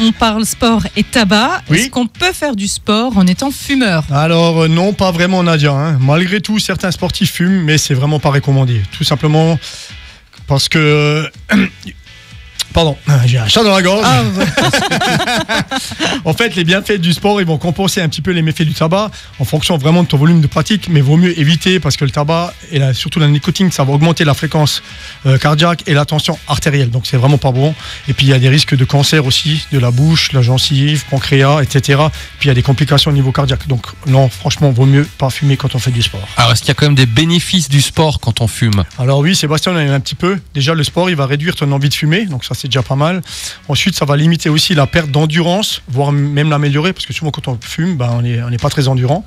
on parle sport et tabac. Oui. Est-ce qu'on peut faire du sport en étant fumeur? Alors non, pas vraiment Nadia. Malgré tout, certains sportifs fument, mais c'est vraiment pas recommandé. Tout simplement parce que... Pardon, j'ai un chat dans la gorge. Ah, ouais. En fait, les bienfaits du sport, ils vont compenser un petit peu les méfaits du tabac en fonction vraiment de ton volume de pratique, mais vaut mieux éviter parce que le tabac et surtout la nicotine, ça va augmenter la fréquence cardiaque et la tension artérielle. Donc c'est vraiment pas bon. Et puis il y a des risques de cancer aussi, de la bouche, la gencive, pancréas, etc. Puis il y a des complications au niveau cardiaque. Donc non, franchement, vaut mieux pas fumer quand on fait du sport. Alors, est-ce qu'il y a quand même des bénéfices du sport quand on fume? Alors oui, Sébastien, on en a un petit peu. Déjà, le sport, il va réduire ton envie de fumer, donc ça c'est déjà pas mal. Ensuite, ça va limiter aussi la perte d'endurance, voire même l'améliorer, parce que souvent quand on fume, on n'est pas très endurant.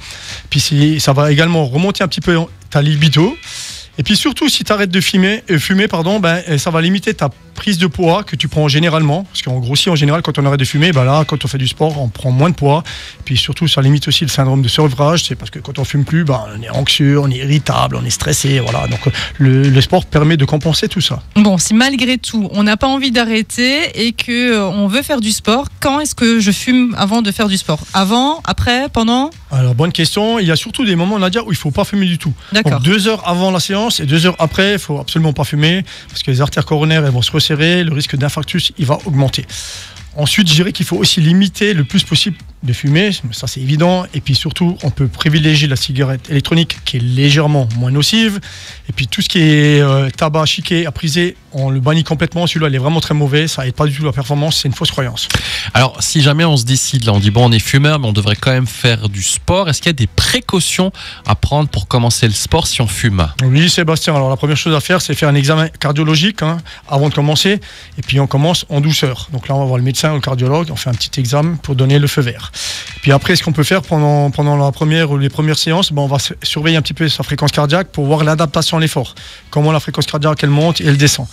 Puis ça va également remonter un petit peu ta libido. Et puis surtout, si tu arrêtes de fumer, ça va limiter ta prise de poids que tu prends généralement. Parce qu'en grossit en général quand on arrête de fumer. Là, quand on fait du sport, on prend moins de poids. Et puis surtout, ça limite aussi le syndrome de sevrage. C'est parce que quand on fume plus, on est anxieux, on est irritable, on est stressé. Voilà. Donc le sport permet de compenser tout ça. Bon, si malgré tout, on n'a pas envie d'arrêter et qu'on veut faire du sport, quand est-ce que je fume avant de faire du sport? Avant, après, pendant? Alors, bonne question. Il y a surtout des moments, Nadia, où il ne faut pas fumer du tout. D'accord. Donc 2 heures avant la séance et 2 heures après, il ne faut absolument pas fumer parce que les artères coronaires elles vont se resserrer, le risque d'infarctus il va augmenter. Ensuite, je dirais qu'il faut aussi limiter le plus possible de fumer, ça c'est évident. Et puis surtout, on peut privilégier la cigarette électronique qui est légèrement moins nocive. Et puis tout ce qui est tabac, chiquet, aprisé, on le bannit complètement. Celui-là, il est vraiment très mauvais, ça aide pas du tout la performance, c'est une fausse croyance. Alors, si jamais on se décide, là, on dit bon, on est fumeur, mais on devrait quand même faire du sport. Est-ce qu'il y a des précautions à prendre pour commencer le sport si on fume? Oui, Sébastien. Alors la première chose à faire, c'est faire un examen cardiologique avant de commencer. Et puis on commence en douceur. Donc là, on va voir le médecin ou le cardiologue, on fait un petit examen pour donner le feu vert. Puis après, ce qu'on peut faire pendant la première ou les premières séances, on va surveiller un petit peu sa fréquence cardiaque pour voir l'adaptation à l'effort. Comment la fréquence cardiaque, elle monte et elle descend.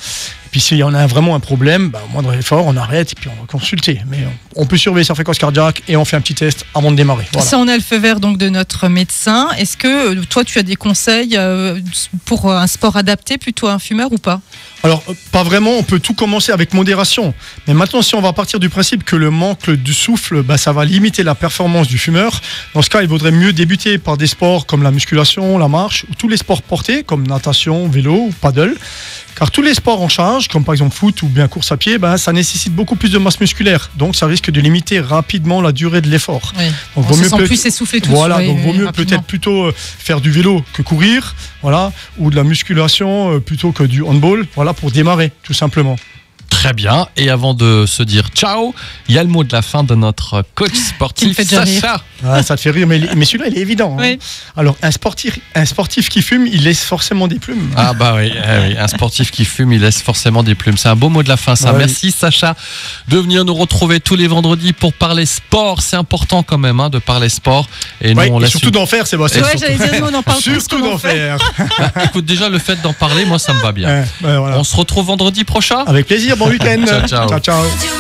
Et puis s'il y en a vraiment un problème, au moindre effort, on arrête et puis on va consulter. Mais on peut surveiller sa fréquence cardiaque et on fait un petit test avant de démarrer. Voilà. Si on a le feu vert donc, de notre médecin, est-ce que toi, tu as des conseils pour un sport adapté plutôt à un fumeur ou pas? Alors, pas vraiment, on peut tout commencer avec modération. Mais maintenant, si on va partir du principe que le manque du souffle, ça va limiter la performance du fumeur, dans ce cas, il vaudrait mieux débuter par des sports comme la musculation, la marche, ou tous les sports portés, comme natation, vélo ou paddle. Car tous les sports en charge, comme par exemple foot ou bien course à pied, ça nécessite beaucoup plus de masse musculaire. Donc, ça risque de limiter rapidement la durée de l'effort. Oui. Donc, on se sent plus essoufflé tout de suite. Voilà, donc vaut mieux peut-être plutôt faire du vélo que courir, voilà, ou de la musculation plutôt que du handball, voilà, pour démarrer, tout simplement. Très bien. Et avant de se dire ciao, il y a le mot de la fin de notre coach sportif, Sacha. Ah, ça te fait rire, mais celui-là, il est évident. Oui. Alors, un sportif qui fume, il laisse forcément des plumes. Ah oui, un sportif qui fume, il laisse forcément des plumes. C'est un beau mot de la fin, ça. Ouais. Merci, Sacha, de venir nous retrouver tous les vendredis pour parler sport. C'est important quand même de parler sport. Et nous, on et surtout d'en faire, Sébastien. Ouais, j'allais dire, nous, on en parle surtout d'en faire. Écoute, déjà, le fait d'en parler, moi, ça me va bien. Voilà. On se retrouve vendredi prochain. Avec plaisir, bon week-end. Ciao, ciao. Ciao, ciao.